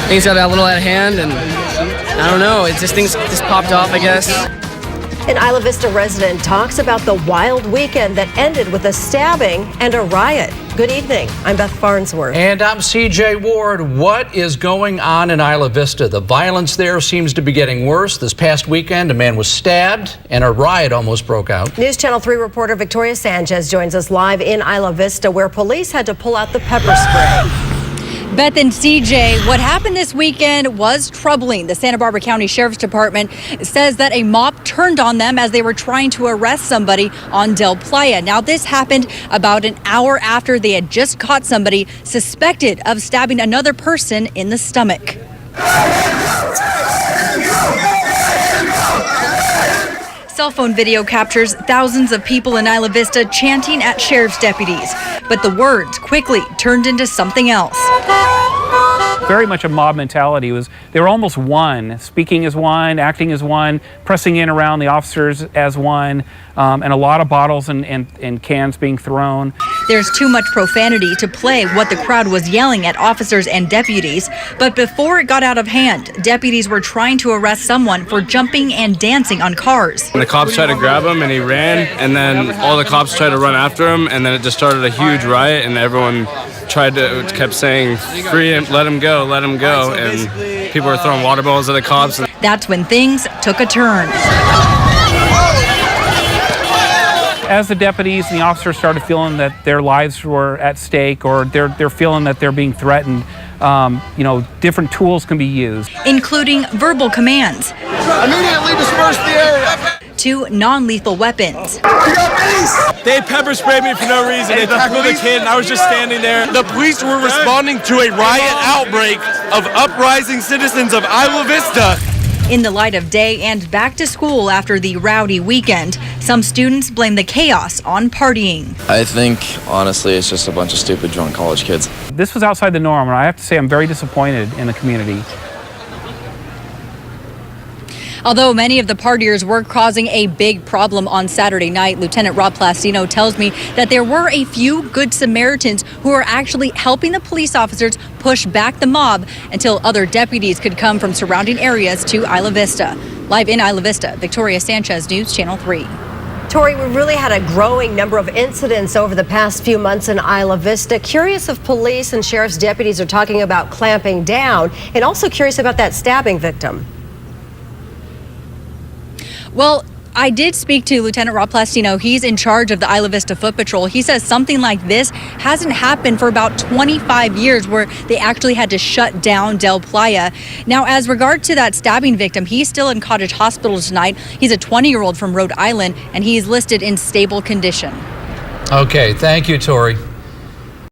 things got a little out of hand, and I don't know, things just popped off, I guess. An Isla Vista resident talks about the wild weekend that ended with a stabbing and a riot. Good evening. I'm Beth Farnsworth. And I'm CJ Ward. What is going on in Isla Vista? The violence there seems to be getting worse. This past weekend, a man was stabbed and a riot almost broke out. News Channel 3 reporter Victoria Sanchez joins us live in Isla Vista, where police had to pull out the pepper spray. Beth and CJ, what happened this weekend was troubling. The Santa Barbara County Sheriff's Department says that a mob turned on them as they were trying to arrest somebody on Del Playa. Now, this happened about an hour after they had just caught somebody suspected of stabbing another person in the stomach. Cell phone video captures thousands of people in Isla Vista chanting at sheriff's deputies. But the words quickly turned into something else. Very much a mob mentality. They were almost one, speaking as one, acting as one, pressing in around the officers as one, and a lot of bottles and cans being thrown. There's too much profanity to play what the crowd was yelling at officers and deputies. But before it got out of hand, deputies were trying to arrest someone for jumping and dancing on cars. And the cops tried to grab him and he ran, and then all the cops tried to run after him, and then it just started a huge riot, and everyone kept saying, free him, let him go, and people were throwing water bottles at the cops. That's when things took a turn. As the deputies and the officers started feeling that their lives were at stake, or they're feeling that they're being threatened, different tools can be used, including verbal commands. Immediately disperse the area. To non-lethal weapons. They pepper sprayed me for no reason. They tackled a kid, and I was just standing there. The police were responding to a riot outbreak of uprising citizens of Isla Vista. In the light of day and back to school after the rowdy weekend, some students blame the chaos on partying. I think, honestly, it's just a bunch of stupid drunk college kids. This was outside the norm, and I have to say I'm very disappointed in the community. Although many of the partiers were causing a big problem on Saturday night, Lieutenant Rob Plastino tells me that there were a few good Samaritans who were actually helping the police officers push back the mob until other deputies could come from surrounding areas to Isla Vista. Live in Isla Vista, Victoria Sanchez, News Channel 3. Tori, we really had a growing number of incidents over the past few months in Isla Vista. Curious if police and sheriff's deputies are talking about clamping down, and also curious about that stabbing victim. Well, I did speak to Lieutenant Rob Plastino. He's in charge of the Isla Vista Foot Patrol. He says something like this hasn't happened for about 25 years, where they actually had to shut down Del Playa. Now, as regard to that stabbing victim, he's still in Cottage Hospital tonight. He's a 20-year-old from Rhode Island, and he's listed in stable condition. Okay, thank you, Tori.